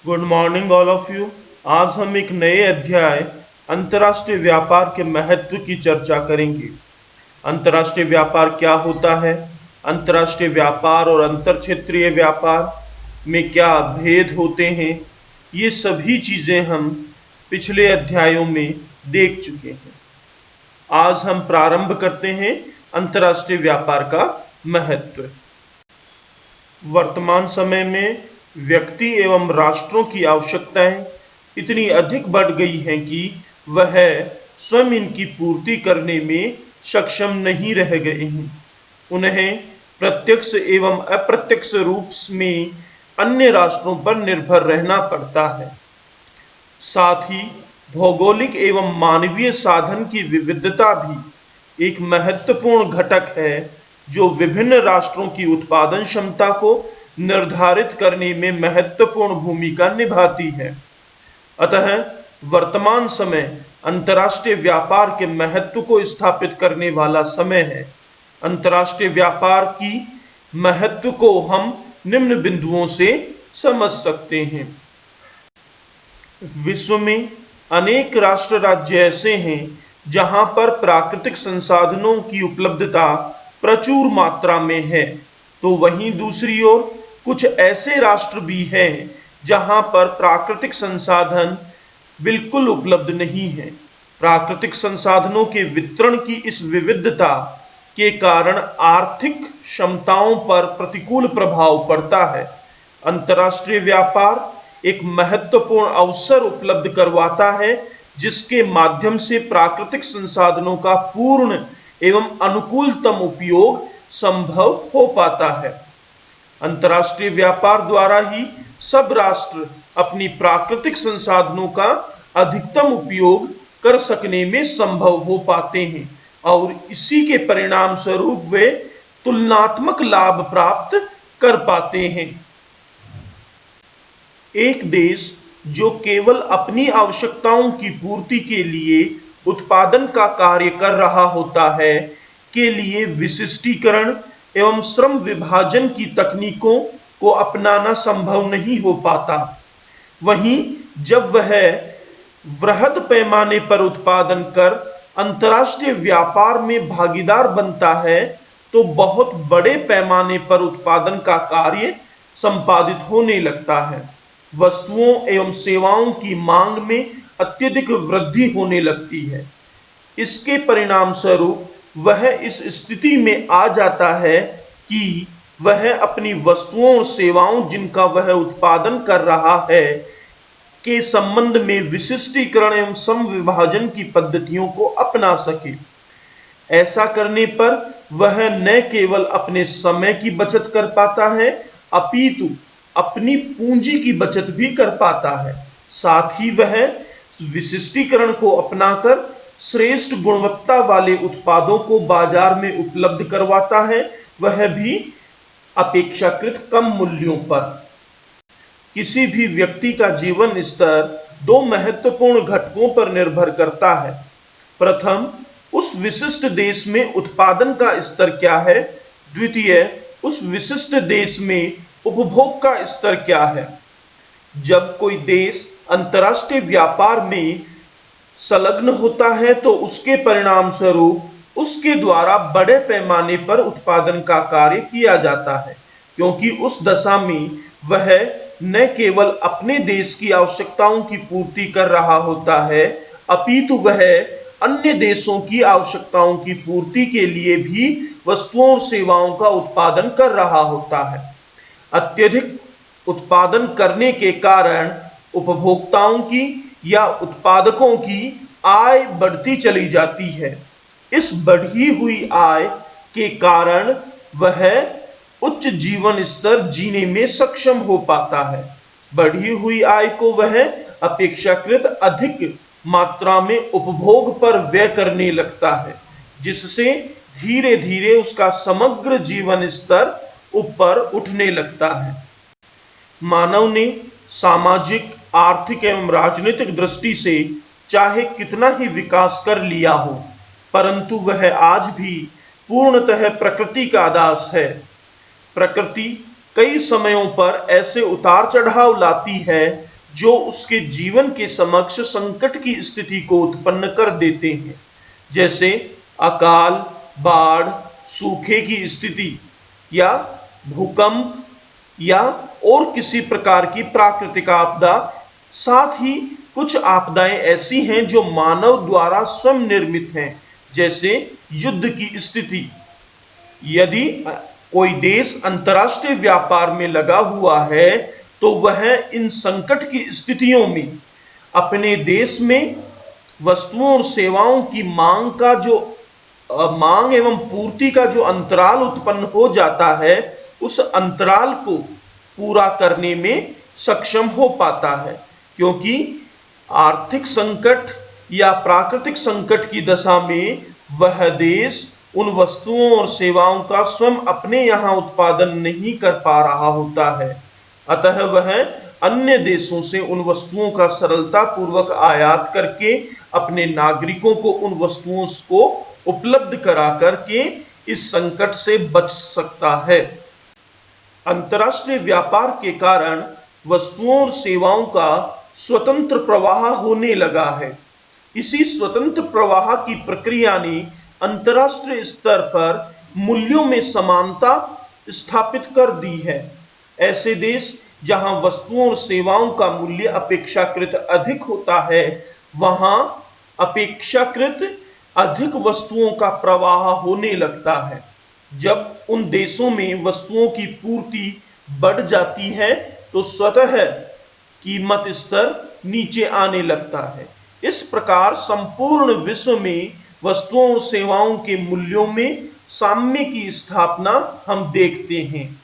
Good morning all of you. आज हम एक नए अध्याय अंतर्राष्ट्रीय व्यापार के महत्व की चर्चा करेंगे। अंतर्राष्ट्रीय व्यापार क्या होता है, अंतर्राष्ट्रीय व्यापार और अंतर क्षेत्रीय व्यापार में क्या भेद होते हैं, ये सभी चीज़ें हम पिछले अध्यायों में देख चुके हैं। आज हम प्रारंभ करते हैं अंतर्राष्ट्रीय व्यापार का महत्व। वर्तमान समय में व्यक्ति एवं राष्ट्रों की आवश्यकताएं इतनी अधिक बढ़ गई हैं कि वह स्वयं इनकी पूर्ति करने में सक्षम नहीं रह गए हैं। उन्हें प्रत्यक्ष एवं अप्रत्यक्ष रूप में अन्य राष्ट्रों पर निर्भर रहना पड़ता है। साथ ही भौगोलिक एवं मानवीय साधन की विविधता भी एक महत्वपूर्ण घटक है जो विभिन्न राष्ट्रों की उत्पादन क्षमता को निर्धारित करने में महत्वपूर्ण भूमिका निभाती है। अतः वर्तमान समय अंतर्राष्ट्रीय व्यापार के महत्व को स्थापित करने वाला समय है। अंतर्राष्ट्रीय व्यापार की महत्व को हम निम्न बिंदुओं से समझ सकते हैं। विश्व में अनेक राष्ट्र राज्य ऐसे हैं जहां पर प्राकृतिक संसाधनों की उपलब्धता प्रचुर मात्रा में है, तो वहीं दूसरी ओर कुछ ऐसे राष्ट्र भी हैं जहां पर प्राकृतिक संसाधन बिल्कुल उपलब्ध नहीं है। प्राकृतिक संसाधनों के वितरण की इस विविधता के कारण आर्थिक क्षमताओं पर प्रतिकूल प्रभाव पड़ता है। अंतर्राष्ट्रीय व्यापार एक महत्वपूर्ण अवसर उपलब्ध करवाता है जिसके माध्यम से प्राकृतिक संसाधनों का पूर्ण एवं अनुकूलतम उपयोग संभव हो पाता है। अंतर्राष्ट्रीय व्यापार द्वारा ही सब राष्ट्र अपनी प्राकृतिक संसाधनों का अधिकतम उपयोग कर सकने में संभव हो पाते हैं और इसी के परिणाम स्वरूप वे तुलनात्मक लाभ प्राप्त कर पाते हैं। एक देश जो केवल अपनी आवश्यकताओं की पूर्ति के लिए उत्पादन का कार्य कर रहा होता है के लिए विशिष्टीकरण एवं श्रम विभाजन की तकनीकों को अपनाना संभव नहीं हो पाता। वहीं जब वह वृहद पैमाने पर उत्पादन कर अंतर्राष्ट्रीय व्यापार में भागीदार बनता है तो बहुत बड़े पैमाने पर उत्पादन का कार्य संपादित होने लगता है। वस्तुओं एवं सेवाओं की मांग में अत्यधिक वृद्धि होने लगती है। इसके परिणाम स्वरूप वह इस स्थिति में आ जाता है कि वह अपनी वस्तुओं और सेवाओं जिनका वह उत्पादन कर रहा है के संबंध में विशिष्टीकरण एवं सम विभाजन की पद्धतियों को अपना सके। ऐसा करने पर वह न केवल अपने समय की बचत कर पाता है अपितु अपनी पूंजी की बचत भी कर पाता है। साथ ही वह विशिष्टीकरण को अपनाकर श्रेष्ठ गुणवत्ता वाले उत्पादों को बाजार में उपलब्ध करवाता है, वह भी अपेक्षाकृत कम मूल्यों पर। किसी भी व्यक्ति का जीवन स्तर दो महत्वपूर्ण घटकों पर निर्भर करता है। प्रथम, उस विशिष्ट देश में उत्पादन का स्तर क्या है। द्वितीय, उस विशिष्ट देश में उपभोग का स्तर क्या है। जब कोई देश अंतर्राष्ट्रीय व्यापार में संलग्न होता है तो उसके परिणाम स्वरूप उसके द्वारा बड़े पैमाने पर उत्पादन का कार्य किया जाता है, क्योंकि उस दशा में वह न केवल अपने देश की आवश्यकताओं की पूर्ति कर रहा होता है अपितु वह अन्य देशों की आवश्यकताओं की पूर्ति के लिए भी वस्तुओं और सेवाओं का उत्पादन कर रहा होता है। अत्यधिक उत्पादन करने के कारण उपभोक्ताओं की या उत्पादकों की आय बढ़ती चली जाती है। इस बढ़ी हुई आय के कारण वह उच्च जीवन स्तर जीने में सक्षम हो पाता है। बढ़ी हुई आय को वह अपेक्षाकृत अधिक मात्रा में उपभोग पर व्यय करने लगता है, जिससे धीरे धीरे उसका समग्र जीवन स्तर ऊपर उठने लगता है। मानव ने सामाजिक, आर्थिक एवं राजनीतिक दृष्टि से चाहे कितना ही विकास कर लिया हो, परंतु वह आज भी पूर्णतः प्रकृति का दास है। प्रकृति कई समयों पर ऐसे उतार चढ़ाव लाती है जो उसके जीवन के समक्ष संकट की स्थिति को उत्पन्न कर देते हैं, जैसे अकाल, बाढ़, सूखे की स्थिति या भूकंप या और किसी प्रकार की प्राकृतिक आपदा। साथ ही कुछ आपदाएं ऐसी हैं जो मानव द्वारा स्वयं निर्मित हैं, जैसे युद्ध की स्थिति। यदि कोई देश अंतर्राष्ट्रीय व्यापार में लगा हुआ है तो वह इन संकट की स्थितियों में अपने देश में वस्तुओं और सेवाओं की मांग एवं पूर्ति का जो अंतराल उत्पन्न हो जाता है, उस अंतराल को पूरा करने में सक्षम हो पाता है, क्योंकि आर्थिक संकट या प्राकृतिक संकट की दशा में वह देश उन वस्तुओं और सेवाओं का स्वयं अपने यहाँ उत्पादन नहीं कर पा रहा होता है। अतः वह अन्य देशों से उन वस्तुओं का सरलता पूर्वक आयात करके अपने नागरिकों को उन वस्तुओं को उपलब्ध करा करके इस संकट से बच सकता है। अंतर्राष्ट्रीय व्यापार के कारण वस्तुओं और सेवाओं का स्वतंत्र प्रवाह होने लगा है। इसी स्वतंत्र प्रवाह की प्रक्रिया ने अंतर्राष्ट्रीय स्तर पर मूल्यों में समानता स्थापित कर दी है। ऐसे देश जहां वस्तुओं और सेवाओं का मूल्य अपेक्षाकृत अधिक होता है, वहां अपेक्षाकृत अधिक वस्तुओं का प्रवाह होने लगता है। जब उन देशों में वस्तुओं की पूर्ति बढ़ जाती है तो स्वतः कीमत स्तर नीचे आने लगता है। इस प्रकार संपूर्ण विश्व में वस्तुओं और सेवाओं के मूल्यों में साम्य की स्थापना हम देखते हैं।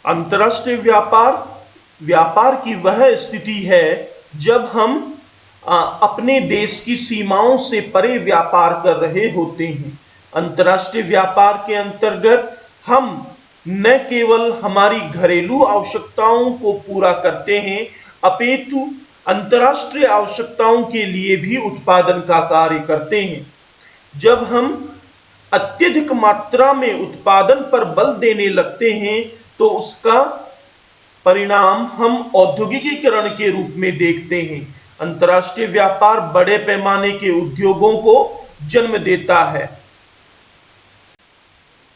अंतर्राष्ट्रीय व्यापार की वह स्थिति है जब हम अपने देश की सीमाओं से परे व्यापार कर रहे होते हैं। अंतर्राष्ट्रीय व्यापार के अंतर्गत हम न केवल हमारी घरेलू आवश्यकताओं को पूरा करते हैं, अपितु अंतर्राष्ट्रीय आवश्यकताओं के लिए भी उत्पादन का कार्य करते हैं। जब हम अत्यधिक मात्रा में उत्पादन पर बल देने लगते हैं तो उसका परिणाम हम औद्योगिकीकरण के रूप में देखते हैं। अंतर्राष्ट्रीय व्यापार बड़े पैमाने के उद्योगों को जन्म देता है।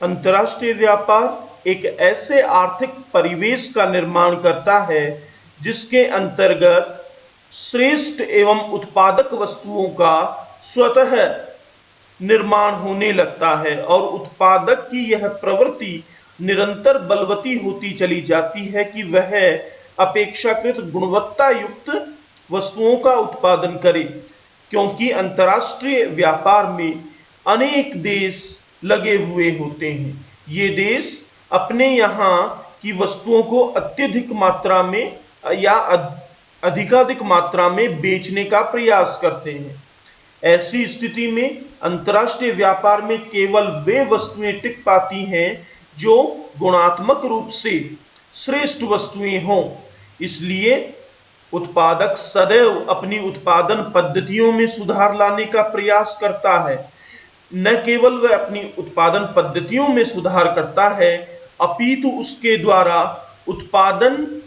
अंतर्राष्ट्रीय व्यापार एक ऐसे आर्थिक परिवेश का निर्माण करता है जिसके अंतर्गत श्रेष्ठ एवं उत्पादक वस्तुओं का स्वतः निर्माण होने लगता है और उत्पादक की यह प्रवृत्ति निरंतर बलवती होती चली जाती है कि वह अपेक्षाकृत गुणवत्ता युक्त वस्तुओं का उत्पादन करे, क्योंकि अंतर्राष्ट्रीय व्यापार में अनेक देश लगे हुए होते हैं। ये देश अपने यहाँ की वस्तुओं को अत्यधिक मात्रा में या अधिकाधिक मात्रा में बेचने का प्रयास करते हैं। ऐसी स्थिति में अंतर्राष्ट्रीय व्यापार में केवल वे वस्तुएं टिक पाती हैं जो गुणात्मक रूप से श्रेष्ठ वस्तुएं हों। इसलिए उत्पादक सदैव अपनी उत्पादन पद्धतियों में सुधार लाने का प्रयास करता है। न केवल वह अपनी उत्पादन पद्धतियों में सुधार करता है, अपितु उसके द्वारा उत्पादन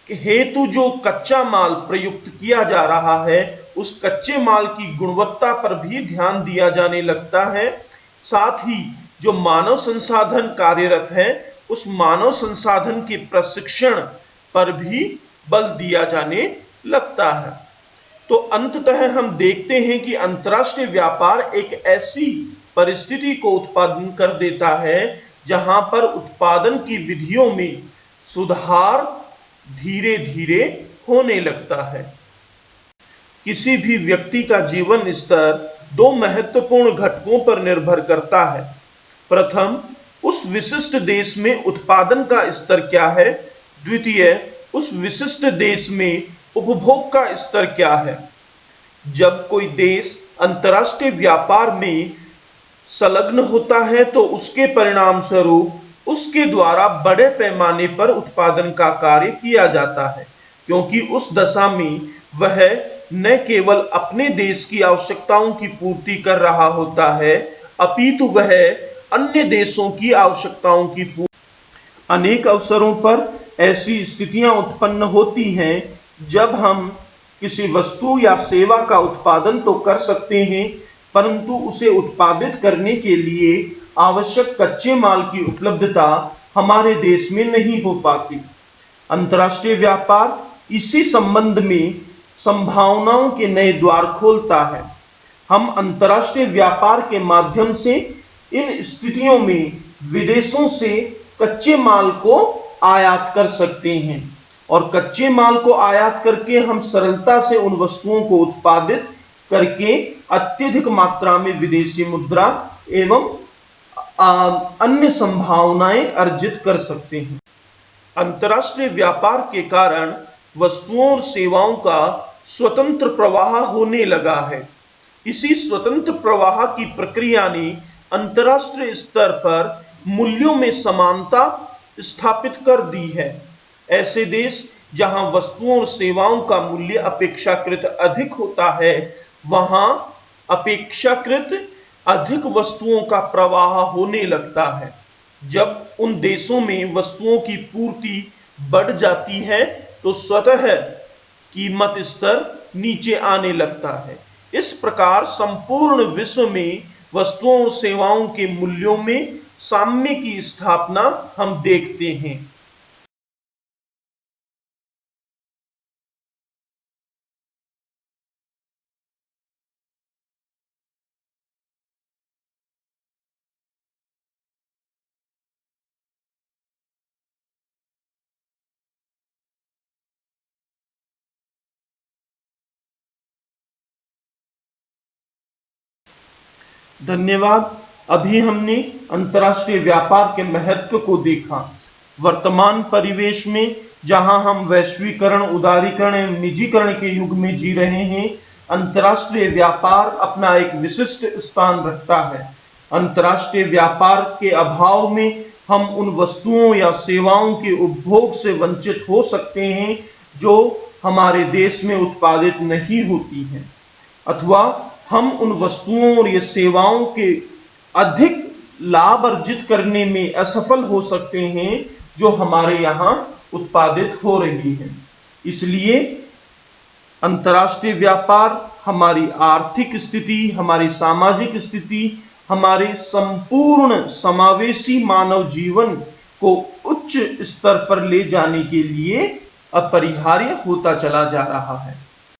हेतु जो कच्चा माल प्रयुक्त किया जा रहा है, उस कच्चे माल की गुणवत्ता पर भी ध्यान दिया जाने लगता है। साथ ही जो मानव संसाधन कार्यरत है, उस मानव संसाधन के प्रशिक्षण पर भी बल दिया जाने लगता है। तो अंततः हम देखते हैं कि अंतर्राष्ट्रीय व्यापार एक ऐसी परिस्थिति को उत्पादन कर देता है जहां पर उत्पादन की विधियों में सुधार धीरे धीरे होने लगता है। किसी भी व्यक्ति का जीवन स्तर दो महत्वपूर्ण घटकों पर निर्भर करता है। प्रथम, उस विशिष्ट देश में उत्पादन का स्तर क्या है। द्वितीय, उस विशिष्ट देश में उपभोग का स्तर क्या है। जब कोई देश अंतर्राष्ट्रीय व्यापार में संलग्न होता है तो उसके परिणाम स्वरूप उसके द्वारा बड़े पैमाने पर उत्पादन का कार्य किया जाता है, क्योंकि उस दशा में वह न केवल अपने देश की आवश्यकताओं की पूर्ति कर रहा होता है, अपितु वह अन्य देशों की आवश्यकताओं की पूर्ति। अनेक अवसरों पर ऐसी स्थितियां उत्पन्न होती हैं जब हम किसी वस्तु या सेवा का उत्पादन तो कर सकते हैं, परंतु उसे उत्पादित करने के लिए आवश्यक कच्चे माल की उपलब्धता हमारे देश में नहीं हो पाती। अंतर्राष्ट्रीय व्यापार इसी संबंध में संभावनाओं के नए द्वार खोलता है। हम अंतर्राष्ट्रीय व्यापार के माध्यम से इन स्थितियों में विदेशों से कच्चे माल को आयात कर सकते हैं और कच्चे माल को आयात करके हम सरलता से उन वस्तुओं को उत्पादित करके अत्यधिक मात्रा में विदेशी मुद्रा एवं अन्य संभावनाएं अर्जित कर सकते हैं। अंतर्राष्ट्रीय व्यापार के कारण वस्तुओं और सेवाओं का स्वतंत्र प्रवाह होने लगा है। इसी स्वतंत्र प्रवाह की प्रक्रिया ने अंतर्राष्ट्रीय स्तर पर मूल्यों में समानता स्थापित कर दी है। ऐसे देश जहां वस्तुओं और सेवाओं का मूल्य अपेक्षाकृत अधिक होता है, वहां अपेक्षाकृत अधिक वस्तुओं का प्रवाह होने लगता है। जब उन देशों में वस्तुओं की पूर्ति बढ़ जाती है तो स्वतः कीमत स्तर नीचे आने लगता है। इस प्रकार संपूर्ण विश्व में वस्तुओं और सेवाओं के मूल्यों में साम्य की स्थापना हम देखते हैं। धन्यवाद। अभी हमने अंतर्राष्ट्रीय व्यापार के महत्व को देखा। वर्तमान परिवेश में जहां हम वैश्वीकरण, उदारीकरण एवं निजीकरण के युग में जी रहे हैं, अंतर्राष्ट्रीय व्यापार अपना एक विशिष्ट स्थान रखता है। अंतर्राष्ट्रीय व्यापार के अभाव में हम उन वस्तुओं या सेवाओं के उपभोग से वंचित हो सकते हैं जो हमारे देश में उत्पादित नहीं होती हैं, अथवा हम उन वस्तुओं और ये सेवाओं के अधिक लाभ अर्जित करने में असफल हो सकते हैं जो हमारे यहाँ उत्पादित हो रही है। इसलिए अंतर्राष्ट्रीय व्यापार हमारी आर्थिक स्थिति, हमारी सामाजिक स्थिति, हमारे संपूर्ण समावेशी मानव जीवन को उच्च स्तर पर ले जाने के लिए अपरिहार्य होता चला जा रहा है।